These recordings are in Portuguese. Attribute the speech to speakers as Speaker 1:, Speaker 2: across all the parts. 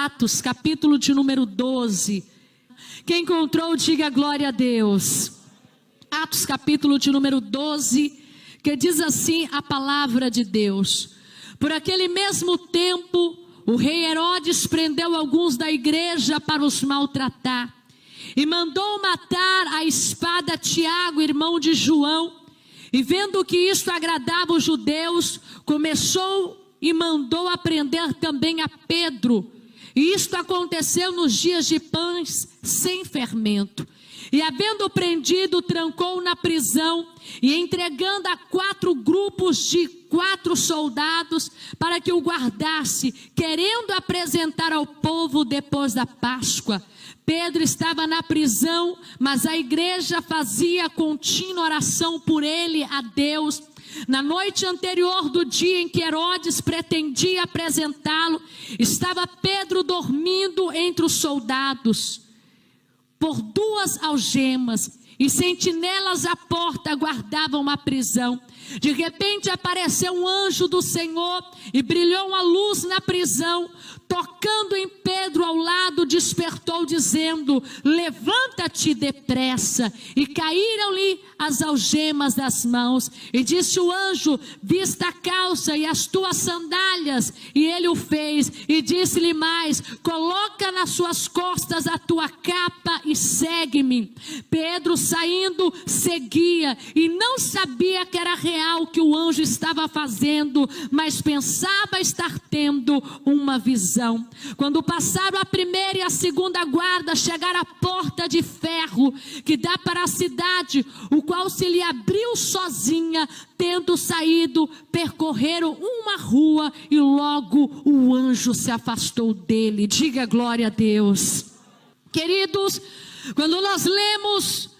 Speaker 1: Atos, capítulo de número 12. Quem encontrou, diga glória a Deus. Atos, capítulo de número 12, que diz assim a palavra de Deus: por aquele mesmo tempo, o rei Herodes prendeu alguns da igreja para os maltratar, e mandou matar à espada Tiago, irmão de João. E vendo que isto agradava os judeus, começou e mandou prender também a Pedro. E isto aconteceu nos dias de pães sem fermento. E havendo prendido, trancou na prisão, e entregando a 4 grupos de 4 soldados para que o guardasse, querendo apresentar ao povo depois da Páscoa. Pedro estava na prisão, mas a igreja fazia contínua oração por ele a Deus. Na noite anterior do dia em que Herodes pretendia apresentá-lo, estava Pedro dormindo entre os soldados, por 2 algemas, e sentinelas à porta guardavam a prisão. De repente apareceu um anjo do Senhor e brilhou uma luz na prisão. Tocando em Pedro ao lado, despertou dizendo: levanta-te depressa. E caíram-lhe as algemas das mãos. E disse o anjo: vista a calça e as tuas sandálias. E ele o fez. E disse-lhe mais: coloca nas suas costas a tua capa e segue-me. Pedro, saindo, seguia, e não sabia que era real o que o anjo estava fazendo, mas pensava estar tendo uma visão. Quando passaram a primeira e a segunda guarda, chegaram à porta de ferro que dá para a cidade, o qual se lhe abriu sozinha. Tendo saído, percorreram uma rua e logo o anjo se afastou dele. Diga glória a Deus. Queridos, quando nós lemos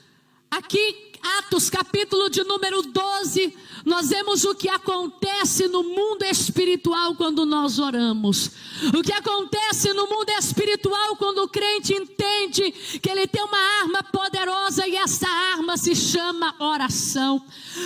Speaker 1: aqui Atos, capítulo de número 12, nós vemos o que acontece no mundo espiritual quando nós oramos. O que acontece no mundo espiritual quando o crente entende que ele tem uma arma poderosa, e essa arma se chama oração.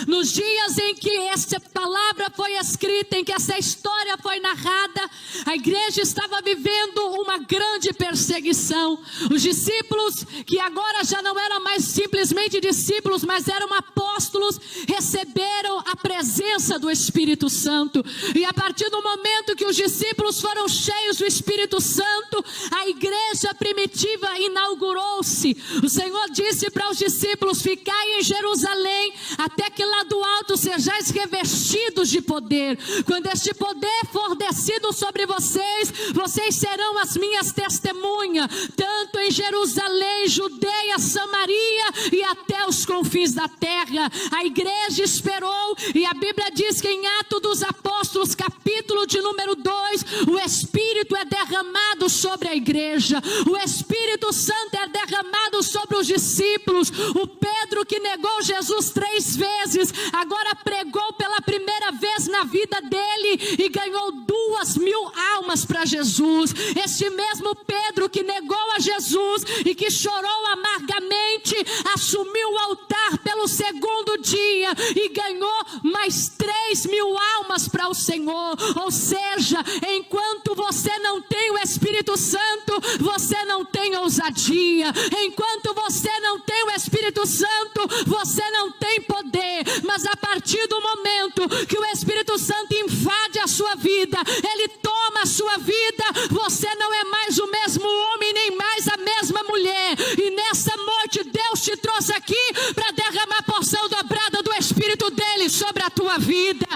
Speaker 1: Nos dias em que essa palavra foi escrita, em que essa história foi narrada, a igreja estava vivendo uma grande perseguição. Os discípulos, que agora já não eram mais simplesmente discípulos, mas eram apóstolos, receberam a presença do Espírito Santo. E a partir do momento que os discípulos foram cheios do Espírito Santo, a igreja primitiva inaugurou-se. O Senhor disse para os discípulos: ficai em Jerusalém, até que lá do alto sejais revestidos de poder. Quando este poder for descido sobre vocês, vocês serão as minhas testemunhas, tanto em Jerusalém, Judeia, Samaria e até os confins da terra. A igreja esperou, e a Bíblia diz que em Atos dos Apóstolos, capítulo de número 2, o Espírito é derramado sobre a igreja. O Espírito Santo é derramado sobre os discípulos. O Pedro, que negou Jesus 3 vezes, agora pregou pela primeira vez na vida dele e ganhou 2.000 almas para Jesus. Este mesmo Pedro que negou a Jesus e que chorou amargamente, assumiu o altar pelo 2º dia e ganhou mais 3.000 almas para o Senhor. Ou seja, enquanto você não tem o Espírito Santo, você não tem ousadia. Enquanto você não tem o Espírito Santo, você não tem poder. Mas a partir do momento que o Espírito Santo invade a sua vida, ele toma a sua vida, você não é mais o mesmo homem, nem mais a mesma mulher. E nessa noite Deus te trouxe aqui para derramar a porção dobrada do Espírito dele sobre a tua vida.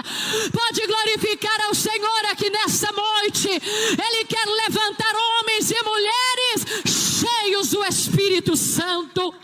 Speaker 1: Pode glorificar ao Senhor aqui nessa noite. Ele quer levantar homens e mulheres cheios do Espírito Santo,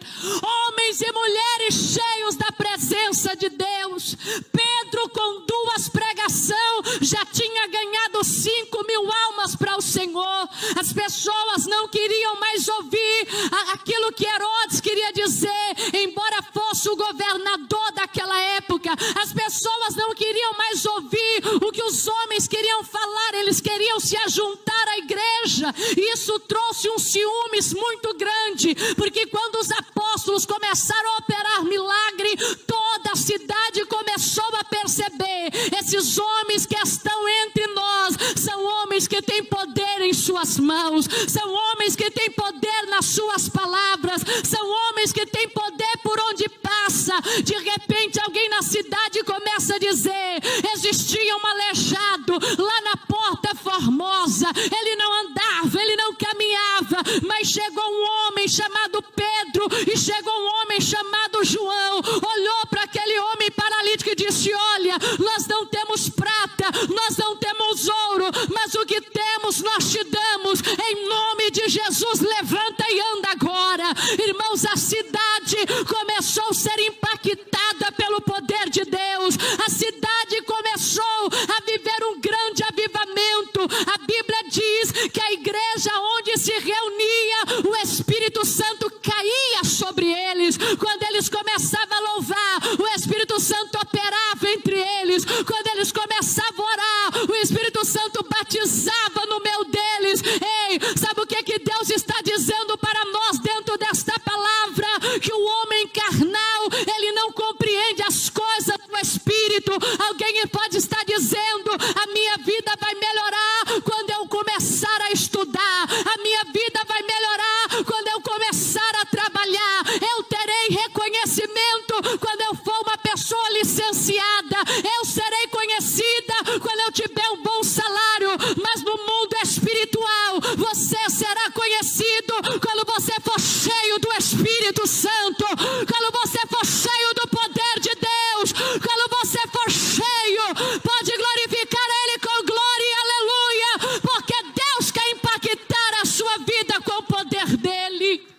Speaker 1: homens e mulheres cheios da presença de Deus. Pedro, com 2 pregações, já tinha ganhado 5.000 almas para o Senhor. As pessoas não queriam mais ouvir aquilo que Herodes queria dizer, embora fosse o governador daquela época. As pessoas não queriam mais ouvir o que os homens queriam falar, eles queriam se ajuntar à igreja. Isso trouxe um ciúmes muito grande, porque quando os apóstolos começaram a operar milagre, toda a cidade começou a perceber: esses homens que estão entre nós são homens homens que têm poder em suas mãos, são homens que têm poder nas suas palavras, são homens que têm poder por onde passa. De repente alguém na cidade começa a dizer: existia um aleijado lá na Porta Formosa, ele não andava, ele não caminhava, mas chegou um homem chamado Pedro e chegou um homem chamado João, olhou para aquele homem paralítico e disse: olha, nós não temos prata, nós não temos ouro, mas o que temos nós te damos, em nome de Jesus, levanta e anda agora. Irmãos, a cidade começou a ser impactada pelo poder de Deus, a cidade começou a viver um grande avivamento. A Bíblia diz que a igreja onde se reunia, o Espírito Santo caía sobre eles. Quando eles começavam a louvar, o Espírito Santo operava entre eles. Quando eles começavam a orar, o Espírito Santo batizava no meio deles. Ei, sabe o que Deus está dizendo para nós dentro desta palavra? Que o homem carnal, ele não compreende as coisas do Espírito. Alguém pode estar dizendo: a minha vida vai melhorar quando eu começar a estudar, a minha vida vai melhorar quando eu começar a trabalhar, eu terei reconhecimento quando eu for uma pessoa licenciada, eu serei conhecida quando eu tiver um bom salário. Mas no mundo espiritual, você será conhecido quando você for cheio do Espírito Santo, quando você for cheio do poder de Deus, quando você for cheio, pode glorificar Ele com glória e aleluia, porque Deus quer impactar a sua vida com o poder dEle.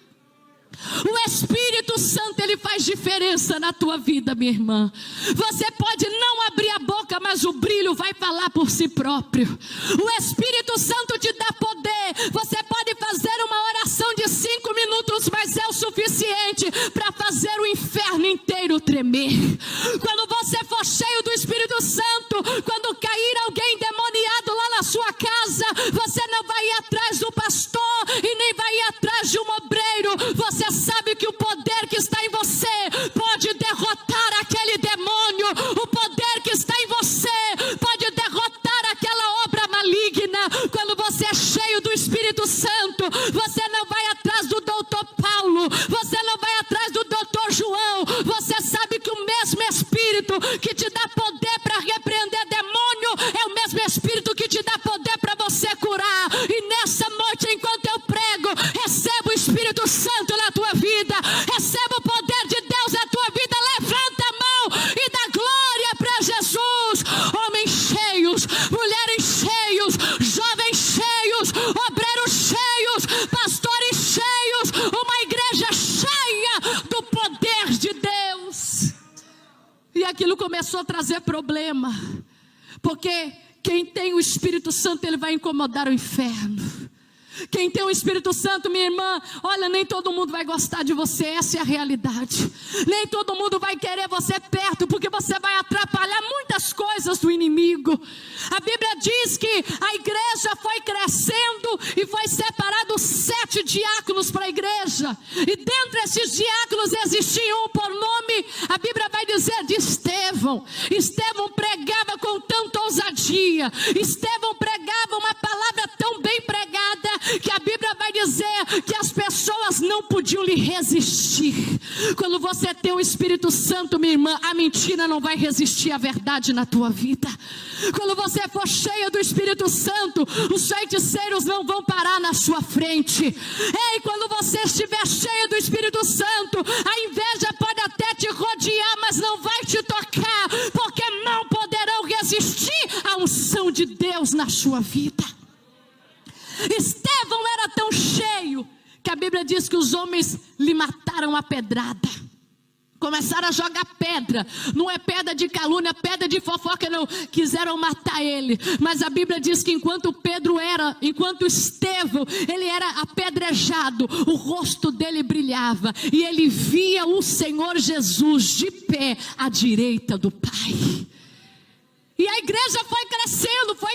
Speaker 1: O Espírito Santo, ele faz diferença na tua vida, minha irmã. Você pode não abrir a boca, mas o brilho vai falar por si próprio. O Espírito Santo te dá poder. Você pode fazer uma oração de 5 minutos, mas é o suficiente para fazer o inferno inteiro tremer. Quando você for cheio do Espírito Santo, quando cair alguém endemoniado lá na sua casa, você não vai ir atrás do pastor e nem vai ir atrás de um obreiro. Você sabe que o poder que está em você pode derrotar aquele demônio. O poder que está em você pode derrotar aquela obra maligna. Quando você é cheio do Espírito Santo, você não vai atrás do doutor Paulo, você não vai atrás do doutor João. Você sabe que o mesmo Espírito que te dá poder para repreender demônio é o mesmo Espírito que te dá poder para você curar. E nessa noite, enquanto eu prego, receba o Espírito Santo na tua vida, receba o poder de Deus na tua vida. Levanta a mão e dá glória para Jesus. Homens cheios, mulheres cheios, jovens cheios, obreiros cheios, pastores cheios, uma igreja cheia do poder de Deus. E aquilo começou a trazer problema, porque quem tem o Espírito Santo, ele vai incomodar o inferno. Quem tem o Espírito Santo, minha irmã, olha, nem todo mundo vai gostar de você, essa é a realidade. Nem todo mundo vai querer você perto, porque você vai atrapalhar muitas coisas do inimigo. A Bíblia diz que a igreja foi crescendo e foi separado 7 diáconos para a igreja. E dentre esses diáconos existia um por nome, a Bíblia vai dizer de Estevão. Estevão pregava com tanta ousadia, Estevão pregava uma palavra tão bem pregada, que a Bíblia vai dizer que as pessoas não podiam lhe resistir. Quando você tem o Espírito Santo, minha irmã, a mentira não vai resistir à verdade na tua vida. Quando você for cheia do Espírito Santo, os feiticeiros não vão parar na sua frente. Ei, quando você estiver cheia do Espírito Santo, a inveja pode até te rodear, mas não vai te tocar, porque não poderão resistir à unção de Deus na sua vida. Estevão era tão cheio que a Bíblia diz que os homens lhe mataram a pedrada. Começaram a jogar pedra, não é pedra de calúnia, pedra de fofoca, não, quiseram matar ele. Mas a Bíblia diz que enquanto Estevão, ele era apedrejado, o rosto dele brilhava, e ele via o Senhor Jesus de pé à direita do Pai. E a igreja foi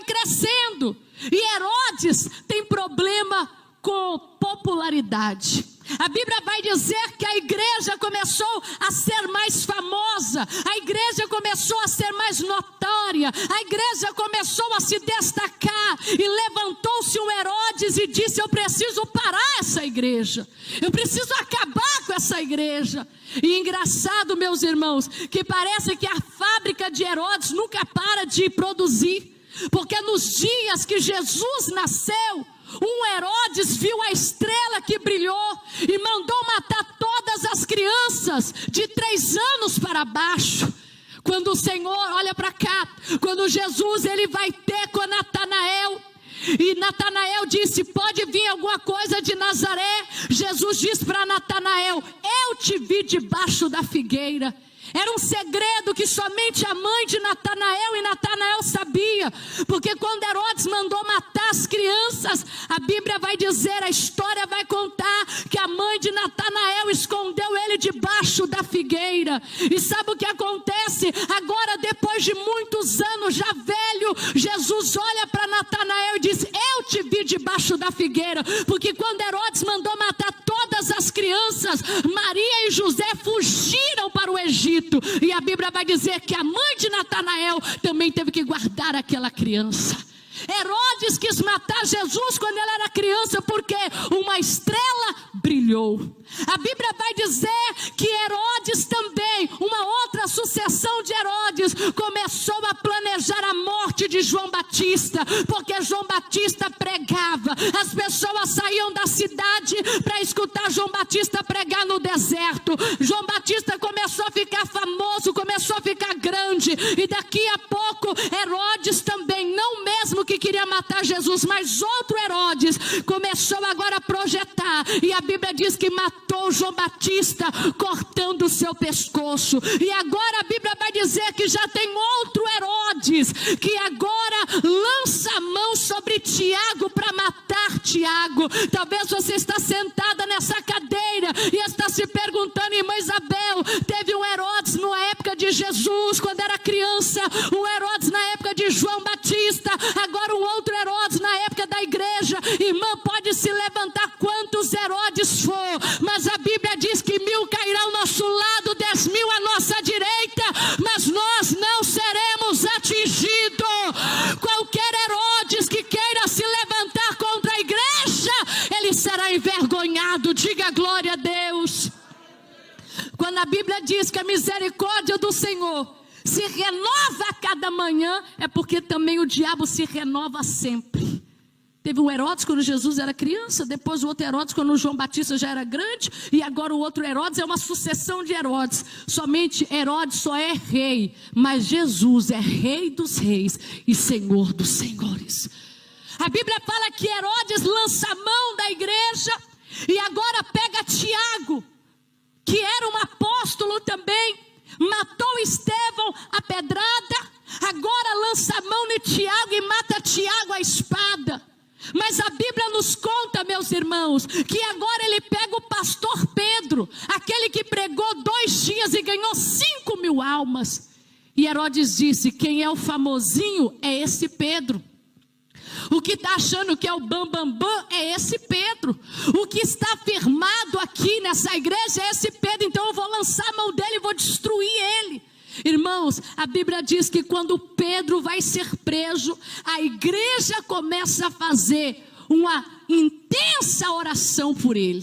Speaker 1: crescendo, e Herodes tem problema com popularidade. A Bíblia vai dizer que a igreja começou a ser mais famosa, a igreja começou a ser mais notória, a igreja começou a se destacar, e levantou-se um Herodes e disse: eu preciso parar essa igreja, eu preciso acabar com essa igreja. E engraçado, meus irmãos, que parece que a fábrica de Herodes nunca para de produzir, porque nos dias que Jesus nasceu, um Herodes viu a estrela que brilhou e mandou matar todas as crianças de 3 anos para baixo. Quando o Senhor, olha para cá, quando Jesus ele vai ter com Natanael, e Natanael disse: pode vir alguma coisa de Nazaré? Jesus disse para Natanael: eu te vi debaixo da figueira. Era um segredo que somente a mãe de Natanael e Natanael sabia, porque quando Herodes mandou matar as crianças, a Bíblia vai dizer, a história vai contar, que a mãe de Natanael escondeu ele debaixo da figueira. E sabe o que acontece? Agora, depois de muitos anos, já velho, Jesus olha para Natanael e diz: eu te vi debaixo da figueira, porque quando Herodes mandou matar todas as crianças, Maria e José fugiram para o Egito. E a Bíblia vai dizer que a mãe de Natanael também teve que guardar aquela criança. Herodes quis matar Jesus quando ele era criança, porque uma estrela brilhou. A Bíblia vai dizer que Herodes também, uma outra sucessão de Herodes, começou a planejar a morte de João Batista, porque João Batista pregava. As pessoas saíam da cidade para escutar João Batista pregar no deserto. João Batista começou a ficar famoso, começou a ficar grande, e daqui a pouco Herodes também, não mesmo que queria matar Jesus, mas outro Herodes começou agora a projetar, e a Bíblia diz que matou João Batista cortando o seu pescoço. E agora a Bíblia vai dizer que já tem outro Herodes que agora lança a mão sobre Tiago para matar Tiago. Talvez você está sentada nessa cadeira e está se perguntando: irmã Isabel, teve um Herodes na época de Jesus quando era criança, um Herodes na época de João Batista, agora um outro Herodes na época da igreja. Irmã, pode se levantar quantos Herodes for, mas a Bíblia diz que 1000 cairão ao nosso lado, 10.000 à nossa direita, mas nós não seremos atingidos. Qualquer Herodes que queira se levantar contra a igreja, ele será envergonhado. Diga glória a Deus. Quando a Bíblia diz que a misericórdia do Senhor se renova a cada manhã, é porque também o diabo se renova sempre. Teve um Herodes quando Jesus era criança, depois o outro Herodes quando João Batista já era grande, e agora o outro Herodes. É uma sucessão de Herodes. Somente Herodes só é rei, mas Jesus é rei dos reis e senhor dos senhores. A Bíblia fala que Herodes lança a mão da igreja e agora pega Tiago, que era um apóstolo também, matou Estevão a pedrada, agora lança a mão de Tiago e mata Tiago a espada. Mas a Bíblia nos conta, meus irmãos, que agora ele pega o pastor Pedro, aquele que pregou 2 dias e ganhou 5.000 almas. E Herodes disse: quem é o famosinho é esse Pedro. O que está achando que é o bambambam é esse Pedro. O que está firmado aqui nessa igreja é esse Pedro. Então eu vou lançar a mão dele e vou destruir ele. Irmãos, a Bíblia diz que quando Pedro vai ser preso, a igreja começa a fazer uma intensa oração por ele.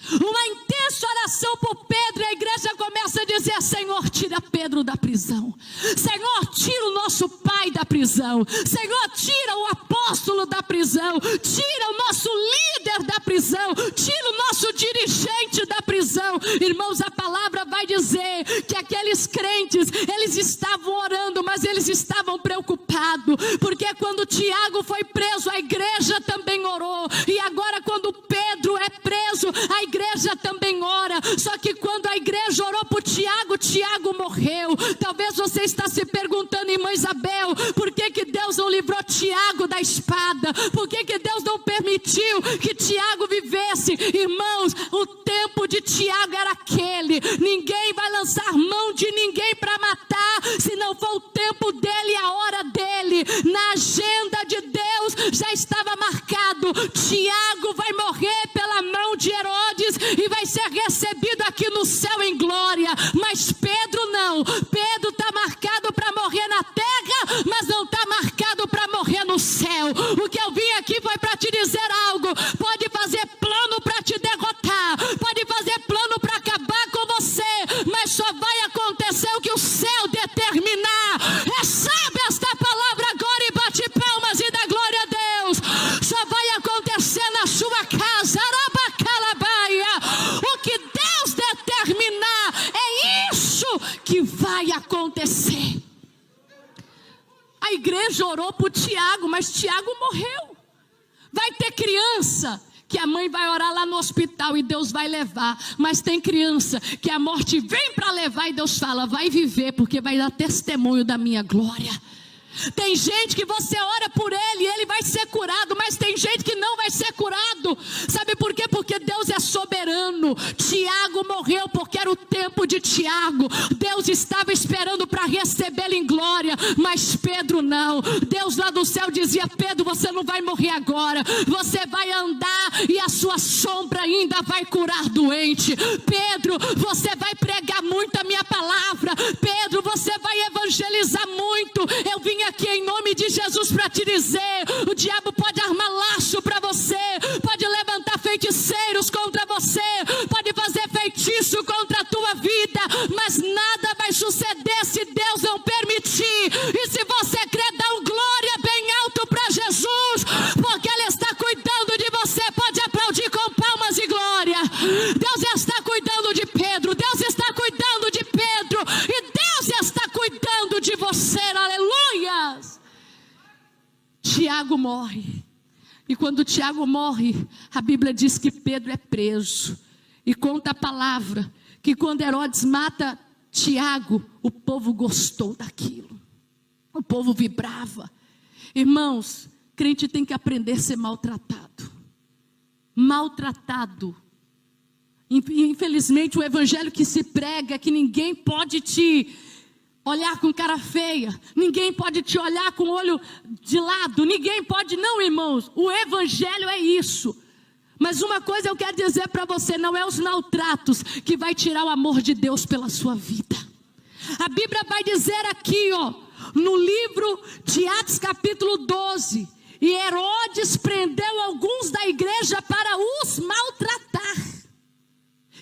Speaker 1: Uma intensa oração por Pedro, e a igreja começa a dizer: Senhor, tira Pedro da prisão. Senhor, tira o nosso pai da prisão. Senhor, tira o apóstolo da prisão. Tira o nosso líder da prisão. Tira o nosso dirigente da prisão. Irmãos, a palavra vai dizer que aqueles crentes, eles estavam orando, mas eles estavam preocupados, porque quando Tiago foi preso, a igreja também orou. E agora quando Pedro é preso, a igreja também ora. Só que quando a igreja orou por Tiago, Tiago morreu. Talvez você está se perguntando, irmã Isabel, por que Deus não livrou Tiago da espada? Por que Deus não permitiu que Tiago vivesse? Irmãos, o tempo de Tiago era aquele. Ninguém vai lançar mão de ninguém para matar, se não for o tempo dele e a hora dele. Na agenda de Deus já estava marcado: Tiago vai morrer pela mão de Herodes e não. O que eu vim aqui foi para te dizer algo. Pode fazer plano para te derrotar, pode fazer plano para acabar com você, mas só vai acontecer o que o céu determinar. Recebe esta palavra agora e bate palmas e dá glória a Deus. Só vai acontecer na sua casa. Arabacalabaia. O que Deus determinar, é isso que vai acontecer. A igreja orou por Tiago, mas Tiago morreu. Vai ter criança que a mãe vai orar lá no hospital e Deus vai levar, mas tem criança que a morte vem para levar e Deus fala, vai viver porque vai dar testemunho da minha glória. Tem gente que você ora por ele e ele vai ser curado, mas tem gente que não vai ser curado. Sabe por quê? Porque Deus é soberano. Tiago morreu porque era o tempo de Tiago. Deus estava esperando para recebê-lo em glória, mas Pedro não. Deus lá do céu dizia, Pedro, você não vai morrer agora, você vai andar e a sua sombra ainda vai curar doente. Pedro, você vai pregar muito a minha palavra. Pedro, você vai evangelizar muito. Eu vim aqui em nome de Jesus para te dizer, o diabo pode armar laço para você, pode levantar feiticeiros contra você, pode fazer feitiço contra a tua vida, mas nada vai suceder se Deus não permitir. E se você crer, dá um glória bem alto para Jesus, porque Ele está cuidando de você. Pode aplaudir com palmas e glória. Deus está cuidando de Pedro, Deus está cuidando de Pedro, e Deus está cuidando de você. Aleluia. Tiago morre, e quando Tiago morre, a Bíblia diz que Pedro é preso, e conta a palavra, que quando Herodes mata Tiago, o povo gostou daquilo, o povo vibrava. Irmãos, crente tem que aprender a ser maltratado, infelizmente o evangelho que se prega é que ninguém pode te olhar com cara feia, ninguém pode te olhar com o olho de lado, ninguém pode, não, irmãos, o evangelho é isso. Mas uma coisa eu quero dizer para você, não é os maltratos que vai tirar o amor de Deus pela sua vida. A Bíblia vai dizer aqui, no livro de Atos capítulo 12, e Herodes prendeu alguns da igreja para os maltratar.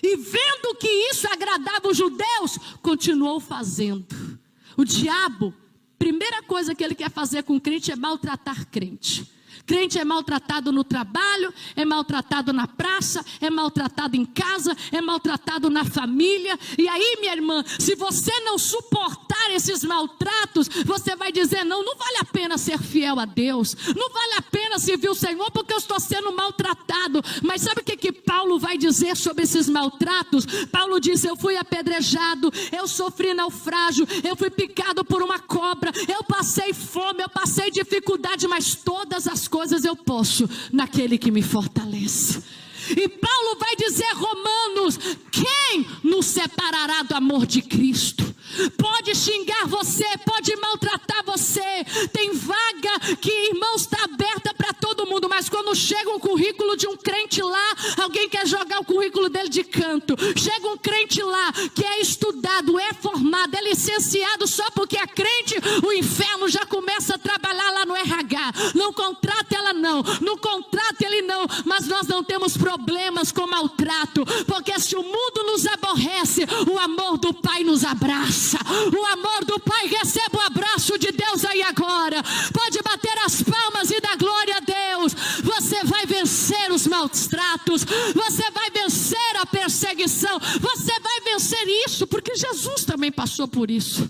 Speaker 1: E vendo que isso agradava os judeus, continuou fazendo. O diabo, primeira coisa que ele quer fazer com o crente é maltratar crente. Crente é maltratado no trabalho, é maltratado na praça, é maltratado em casa, é maltratado na família. E aí, minha irmã, se você não suportar esses maltratos, você vai dizer, não vale a pena ser fiel a Deus, não vale a pena servir o Senhor porque eu estou sendo maltratado. Mas sabe o que Paulo vai dizer sobre esses maltratos? Paulo diz, eu fui apedrejado, eu sofri naufrágio, eu fui picado por uma cobra, eu passei fome, eu passei dificuldade, mas todas as coisas eu posso naquele que me fortalece. E Paulo vai dizer, Romanos, quem nos separará do amor de Cristo? Pode xingar você, pode maltratar você, tem vaga que, irmão, está aberta para todo mundo, mas quando chega um currículo de um crente lá, alguém quer jogar o currículo dele de canto. Chega um crente lá que é estudado, é formado, é licenciado, só porque é crente, o inferno já começa a trabalhar lá no RH. Não contrata ela não contrata ele não, mas nós não temos problemas com maltrato, porque se o mundo nos aborrece, o amor do Pai nos abraça. O amor do Pai, receba o abraço de Deus aí agora. Pode bater as palmas e dar glória a Deus. Você vai vencer os maus tratos, você vai vencer a perseguição, você vai vencer isso, porque Jesus também passou por isso.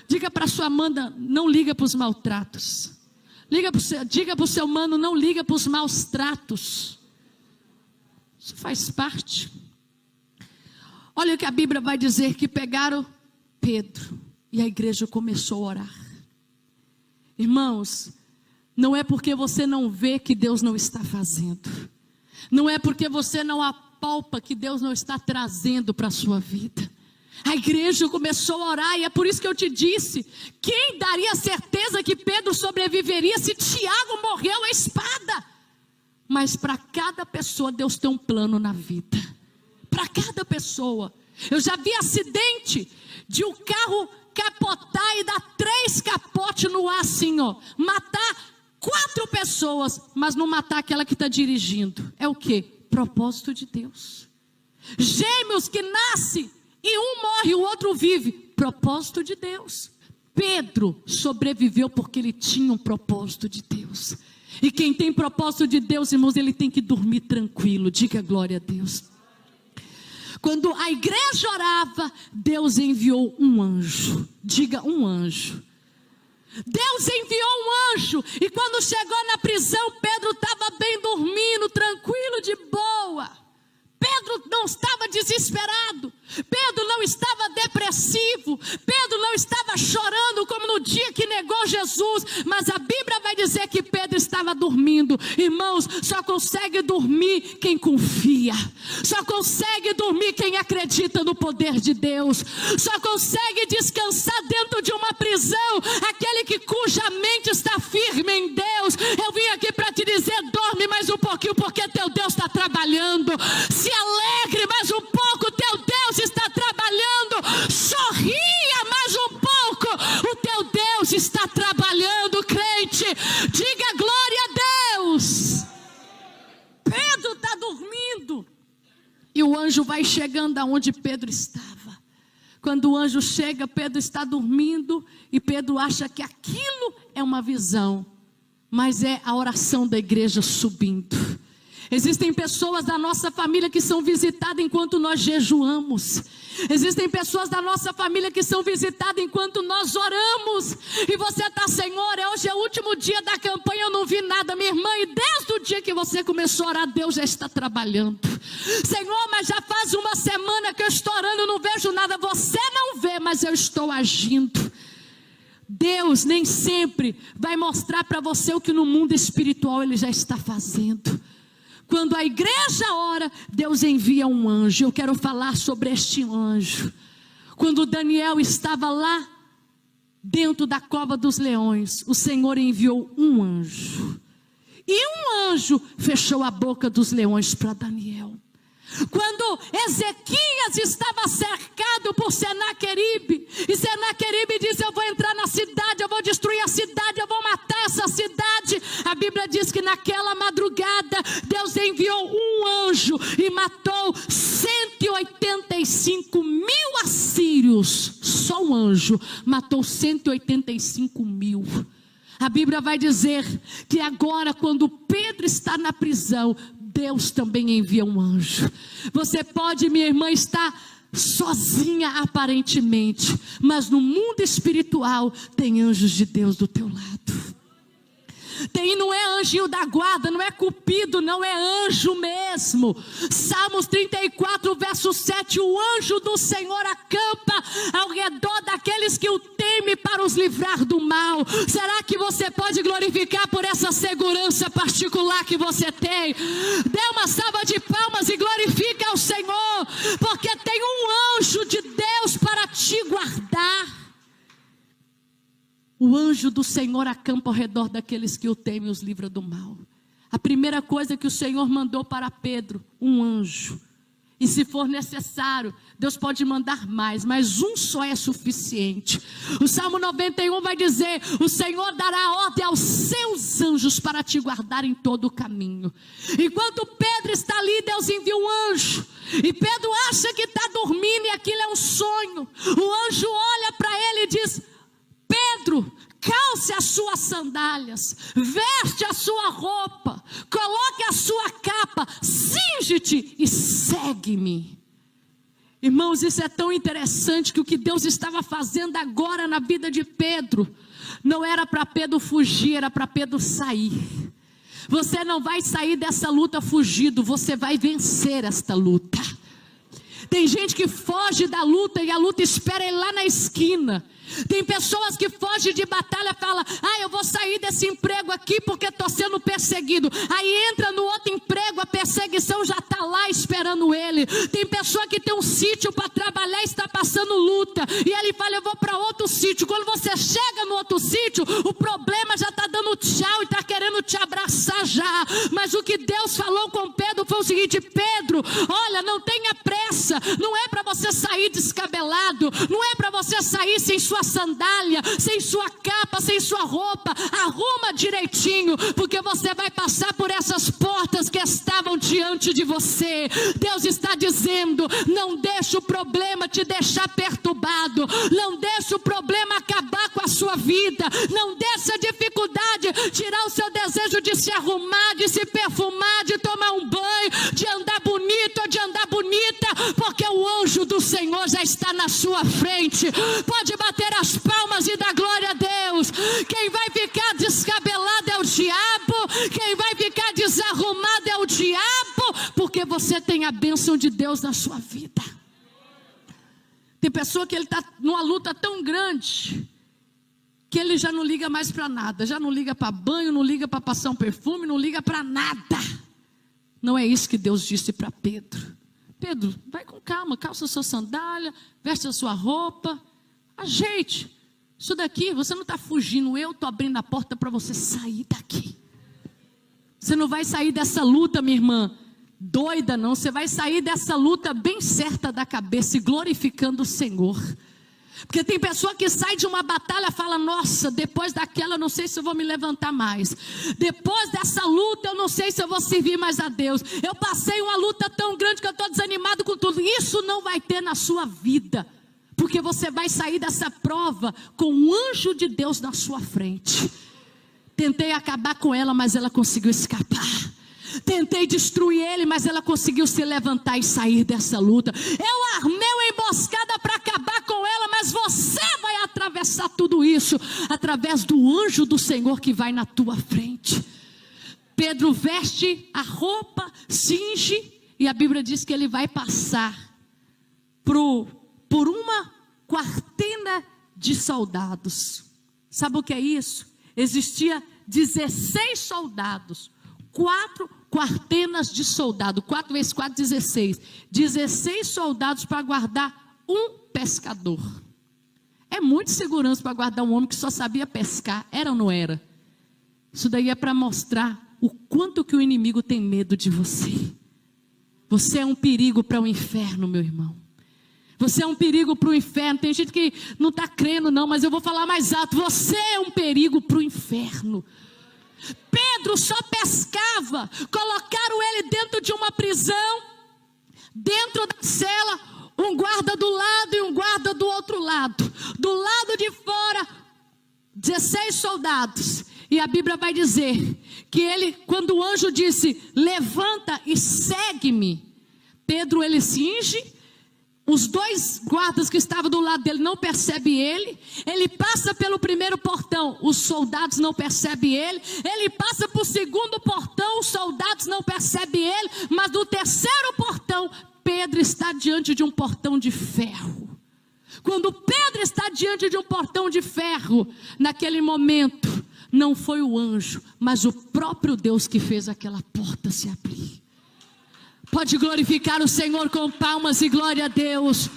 Speaker 1: Diga para sua Amanda, não liga para os maltratos. Diga para o seu mano, não liga para os maus tratos. Isso faz parte. Olha o que a Bíblia vai dizer, que pegaram Pedro e a igreja começou a orar. Irmãos, não é porque você não vê que Deus não está fazendo, não é porque você não apalpa que Deus não está trazendo para a sua vida. A igreja começou a orar, e é por isso que eu te disse, quem daria certeza que Pedro sobreviveria se Tiago morreu à espada? Mas para cada pessoa Deus tem um plano na vida, para cada pessoa. Eu já vi acidente de um carro capotar e dar 3 capotes no ar assim, matar 4 pessoas, mas não matar aquela que está dirigindo. É o quê? Propósito de Deus. Gêmeos que nascem e um morre e o outro vive. Propósito de Deus. Pedro sobreviveu porque ele tinha um propósito de Deus. E quem tem propósito de Deus, irmãos, ele tem que dormir tranquilo. Diga glória a Deus. Quando a igreja orava, Deus enviou um anjo. Diga, um anjo. Deus enviou um anjo. E quando chegou na prisão, Pedro estava bem dormindo, tranquilo, de boa. Pedro não estava desesperado. Pedro não estava depressivo. Pedro não estava chorando como no dia que negou Jesus. Mas a Bíblia vai dizer que Pedro estava dormindo. Irmãos, só consegue dormir quem confia. Só consegue dormir quem acredita no poder de Deus. Só consegue descansar dentro de uma prisão aquele cuja mente está firme em Deus. Eu vim aqui para te dizer, dorme mais um pouquinho, porque teu Deus está trabalhando. Se alegre mais um pouco, teu Deus está trabalhando. Sorria mais um pouco, o teu Deus está trabalhando, crente. Diga glória a Deus. Pedro está dormindo e o anjo vai chegando aonde Pedro estava. Quando o anjo chega, Pedro está dormindo e Pedro acha que aquilo é uma visão, mas é a oração da igreja subindo. Existem pessoas da nossa família que são visitadas enquanto nós jejuamos. Existem pessoas da nossa família que são visitadas enquanto nós oramos. E você está, Senhor, hoje é o último dia da campanha, eu não vi nada, minha irmã. E desde o dia que você começou a orar, Deus já está trabalhando. Senhor, mas já faz uma semana que eu estou orando, eu não vejo nada. Você não vê, mas eu estou agindo. Deus nem sempre vai mostrar para você o que no mundo espiritual Ele já está fazendo. Quando a igreja ora, Deus envia um anjo. Eu quero falar sobre este anjo. Quando Daniel estava lá dentro da cova dos leões, o Senhor enviou um anjo. E um anjo fechou a boca dos leões para Daniel. Quando Ezequias estava cercado por Senaqueribe, e Senaqueribe diz, eu vou entrar na cidade, eu vou destruir a cidade, eu vou matar essa cidade. A Bíblia diz que naquela madrugada, Deus enviou um anjo e matou 185 mil assírios. Só um anjo matou 185 mil. A Bíblia vai dizer que agora, quando Pedro está na prisão, Deus também envia um anjo. Você pode, minha irmã, estar sozinha aparentemente, mas no mundo espiritual tem anjos de Deus do teu lado. Não é anjinho da guarda, não é cupido, não é anjo mesmo. Salmos 34, verso 7, o anjo do Senhor acampa ao redor daqueles que o temem para os livrar do mal. Será que você pode glorificar por essa segurança particular que você tem? Dê uma salva de palmas e glorifique ao Senhor, porque tem um anjo de Deus para te guardar. O anjo do Senhor acampa ao redor daqueles que o temem e os livra do mal. A primeira coisa que o Senhor mandou para Pedro, um anjo. E se for necessário, Deus pode mandar mais, mas um só é suficiente. O Salmo 91 vai dizer, o Senhor dará ordem aos seus anjos para te guardar em todo o caminho. Enquanto Pedro está ali, Deus envia um anjo. E Pedro acha que está dormindo e aquilo é um sonho. O anjo olha para ele e diz, Pedro, calce as suas sandálias, veste a sua roupa, coloque a sua capa, cinge-te e segue-me. Irmãos, isso é tão interessante que o que Deus estava fazendo agora na vida de Pedro, não era para Pedro fugir, era para Pedro sair. Você não vai sair dessa luta fugido, você vai vencer esta luta. Tem gente que foge da luta e a luta espera ele lá na esquina. Tem pessoas que fogem de batalha e falam, eu vou sair desse emprego aqui porque estou sendo perseguido. Aí entra no outro emprego, a perseguição já está lá esperando ele. Tem pessoa que tem um sítio para trabalhar e está passando luta. E ele fala, eu vou para outro sítio. Quando você chega no outro sítio, o problema já está dando tchau e está querendo te abraçar já. Mas o que Deus falou com Pedro foi o seguinte, Pedro, olha, não tenha pressa. Não é para você sair descabelado. Não é para você você sair sem sua sandália, sem sua capa, sem sua roupa. Arruma direitinho, porque você vai passar por essas portas que estavam diante de você. Deus está dizendo: não deixe o problema te deixar perturbado, não deixe o problema acabar com a sua vida, não deixe a dificuldade tirar o seu desejo de se arrumar, de se perfumar, de tomar um banho, de andar bonito ou de andar bonita, porque o anjo do Senhor já está na sua frente. Pode bater as palmas e dar glória a Deus. Quem vai ficar descabelado é o diabo, quem vai ficar desarrumado é o diabo, porque você tem a bênção de Deus na sua vida. Tem pessoa que ele está numa luta tão grande que ele já não liga mais para nada, já não liga para banho, não liga para passar um perfume, não liga para nada. Não é isso que Deus disse para Pedro. Pedro, vai com calma, calça a sua sandália, veste a sua roupa, ajeite. Isso daqui, você não está fugindo, eu estou abrindo a porta para você sair daqui. Você não vai sair dessa luta, minha irmã, doida não. Você vai sair dessa luta bem certa da cabeça e glorificando o Senhor. Porque tem pessoa que sai de uma batalha e fala: nossa, depois daquela eu não sei se eu vou me levantar mais. Depois dessa luta eu não sei se eu vou servir mais a Deus. Eu passei uma luta tão grande que eu estou desanimado com tudo. Isso não vai ter na sua vida. Porque você vai sair dessa prova com um anjo de Deus na sua frente. Tentei acabar com ela, mas ela conseguiu escapar. Tentei destruir ele, mas ela conseguiu se levantar e sair dessa luta. Eu armei uma emboscada para acabar com ela, mas você vai atravessar tudo isso através do anjo do Senhor que vai na tua frente. Pedro veste a roupa, cinge, e a Bíblia diz que ele vai passar por uma quartena de soldados. Sabe o que é isso? Existia 16 soldados, 4 quartenas de soldado, 4 vezes 4, 16. 16 soldados para guardar um pescador. É muita segurança para guardar um homem que só sabia pescar, era ou não era? Isso daí é para mostrar o quanto que o inimigo tem medo de você. Você é um perigo para o inferno, meu irmão. Você é um perigo para o inferno. Tem gente que não está crendo não, mas eu vou falar mais alto. Você é um perigo para o inferno. Pedro só pescava. Colocaram ele dentro de uma prisão, dentro da cela, um guarda do lado e um guarda do outro lado. Do lado de fora, 16 soldados. E a Bíblia vai dizer que ele, quando o anjo disse: levanta e segue-me, Pedro, ele se cinge. Os 2 guardas que estavam do lado dele não percebem ele. Ele passa pelo primeiro portão, os soldados não percebem ele. Ele passa para o segundo portão, os soldados não percebem ele. Mas no terceiro portão, Pedro está diante de um portão de ferro. Quando Pedro está diante de um portão de ferro, naquele momento, não foi o anjo, mas o próprio Deus que fez aquela porta se abrir. Pode glorificar o Senhor com palmas e glória a Deus.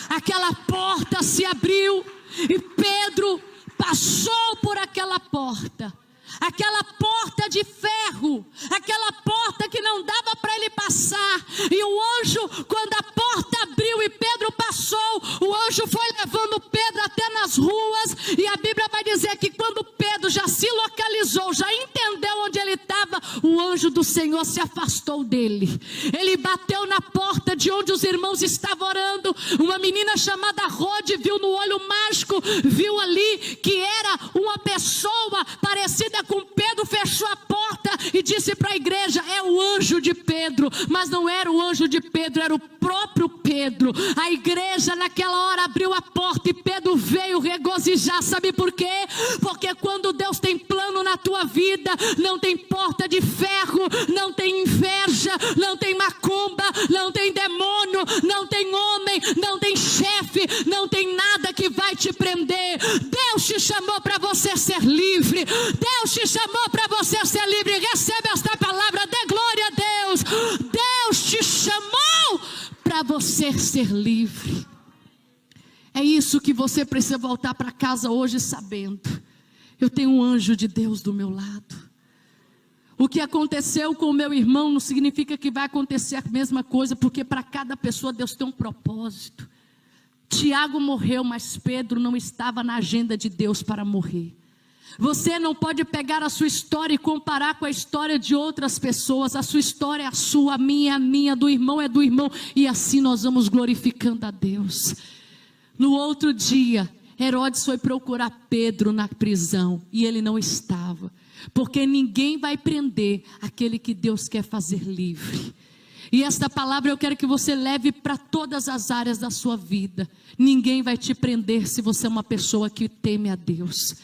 Speaker 1: Aquela porta se abriu e Pedro passou por aquela porta. Aquela porta de ferro, aquela porta que não dava para ele passar. E o anjo, quando a porta abriu e Pedro passou, o anjo foi levando Pedro até nas ruas. E a Bíblia vai dizer que quando Pedro já se localizou, já entendeu onde ele estava, o anjo do Senhor se afastou dele. Ele bateu na porta de onde os irmãos estavam orando. Uma menina chamada Rode viu no olho mágico, viu ali que era uma pessoa parecida com Pedro, fechou a porta e disse para a igreja: é o anjo de Pedro. Mas não era o anjo de Pedro, era o próprio Pedro. A igreja naquela hora abriu a porta e Pedro veio regozijar. Sabe por quê? Porque quando Deus tem plano na tua vida, não tem porta de ferro, não tem inveja, não tem macumba, não tem demônio, não tem homem, não tem chefe, não tem nada que vai te prender. Deus te chamou para você ser livre. Deus te chamou para você ser livre. Recebe esta palavra, dê glória a Deus. Deus te chamou para você ser livre. É isso que você precisa voltar para casa hoje sabendo: eu tenho um anjo de Deus do meu lado. O que aconteceu com o meu irmão não significa que vai acontecer a mesma coisa, porque para cada pessoa Deus tem um propósito. Tiago morreu, mas Pedro não estava na agenda de Deus para morrer. Você não pode pegar a sua história e comparar com a história de outras pessoas. A sua história é a sua, a minha, do irmão é do irmão. E assim nós vamos glorificando a Deus. No outro dia, Herodes foi procurar Pedro na prisão e ele não estava. Porque ninguém vai prender aquele que Deus quer fazer livre. E esta palavra eu quero que você leve para todas as áreas da sua vida. Ninguém vai te prender se você é uma pessoa que teme a Deus.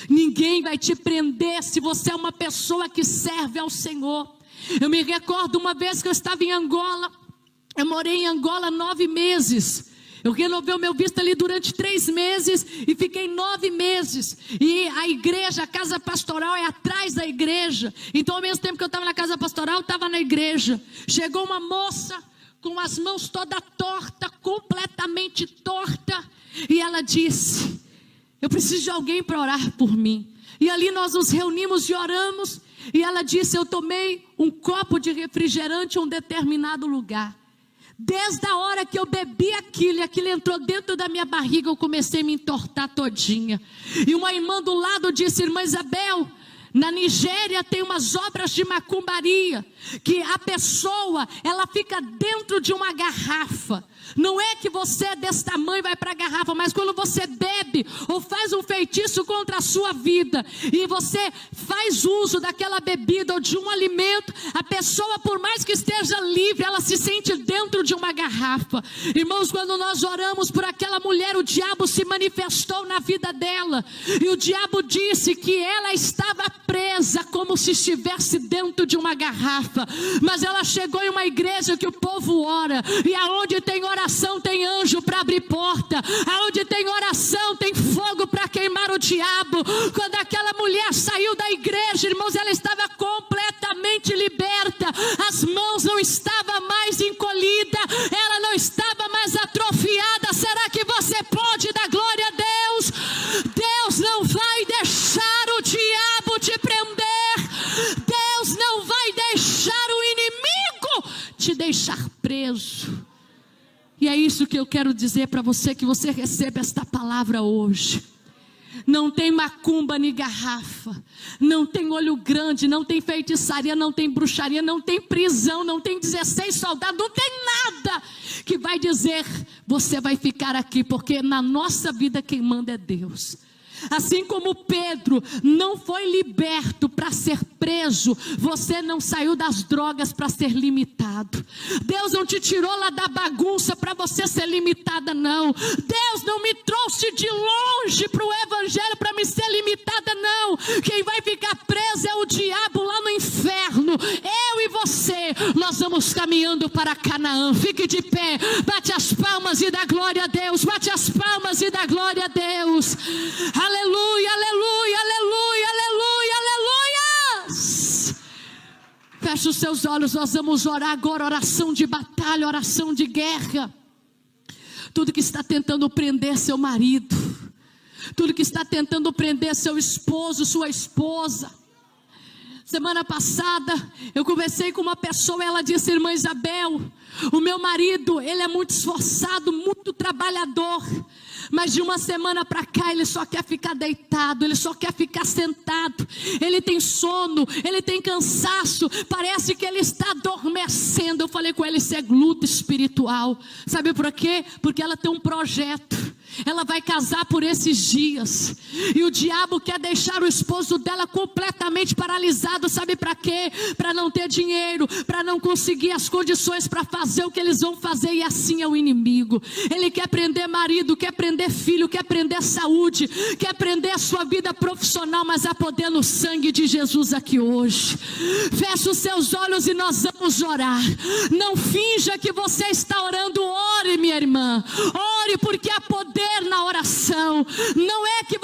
Speaker 1: Ninguém vai te prender se você é uma pessoa que serve ao Senhor. Eu me recordo uma vez que eu estava em Angola. Eu morei em Angola 9 meses. Eu renovei o meu visto ali durante 3 meses e fiquei 9 meses. E a igreja, a casa pastoral é atrás da igreja. Então ao mesmo tempo que eu estava na casa pastoral, eu estava na igreja. Chegou uma moça com as mãos toda torta, completamente torta. E ela disse: eu preciso de alguém para orar por mim. E ali nós nos reunimos e oramos. E ela disse: eu tomei um copo de refrigerante em um determinado lugar. Desde a hora que eu bebi aquilo e aquilo entrou dentro da minha barriga, eu comecei a me entortar todinha. E uma irmã do lado disse: irmã Isabel, na Nigéria tem umas obras de macumbaria, que a pessoa, ela fica dentro de uma garrafa. Não é que você é desse tamanho e vai para a garrafa, mas quando você bebe ou faz um feitiço contra a sua vida, e você faz uso daquela bebida ou de um alimento, a pessoa, por mais que esteja livre, ela se sente dentro de uma garrafa. Irmãos, quando nós oramos por aquela mulher, o diabo se manifestou na vida dela, e o diabo disse que ela estava presa como se estivesse dentro de uma garrafa. Mas ela chegou em uma igreja que o povo ora, e aonde tem oração tem anjo para abrir porta, aonde tem oração tem fogo para queimar o diabo. Quando aquela mulher saiu da igreja, irmãos, ela estava completamente liberta. As mãos não estavam mais encolhidas, ela não estava mais atrofiada. Será que você pode dar glória a Deus? Deus não vai deixar o diabo te prender. Deus não vai deixar o inimigo te deixar preso. E é isso que eu quero dizer para você, que você receba esta palavra hoje. Não tem macumba nem garrafa, não tem olho grande, não tem feitiçaria, não tem bruxaria, não tem prisão, não tem 16 soldados, não tem nada que vai dizer: você vai ficar aqui, porque na nossa vida quem manda é Deus. Assim como Pedro não foi liberto para ser preso, você não saiu das drogas para ser limitado. Deus não te tirou lá da bagunça para você ser limitada, não. Deus não me trouxe de longe para o evangelho para me ser limitada, não. Quem vai ficar preso é o diabo lá no inferno. Eu e você, nós vamos caminhando para Canaã. Fique de pé, bate as palmas e dá glória a Deus. Bate as palmas e dá glória a Deus. Aleluia, aleluia, aleluia, aleluia, aleluia. Feche os seus olhos, nós vamos orar agora, oração de batalha, oração de guerra. Tudo que está tentando prender seu marido, tudo que está tentando prender seu esposo, sua esposa. Semana passada eu conversei com uma pessoa, ela disse: irmã Isabel, o meu marido, ele é muito esforçado, muito trabalhador, mas de uma semana para cá ele só quer ficar deitado, ele só quer ficar sentado, ele tem sono, ele tem cansaço, parece que ele está adormecendo. Eu falei com ele: isso é luta espiritual. Sabe por quê? Porque ela tem um projeto, ela vai casar por esses dias, e o diabo quer deixar o esposo dela completamente paralisado. Sabe para quê? Para não ter dinheiro, para não conseguir as condições para fazer o que eles vão fazer. E assim é o inimigo. Ele quer prender marido, quer prender filho, quer prender saúde, quer prender a sua vida profissional, mas há poder no sangue de Jesus aqui hoje. Feche os seus olhos e nós vamos orar. Não finja que você está orando. Ore, minha irmã, ore, porque há poder na oração. Não é que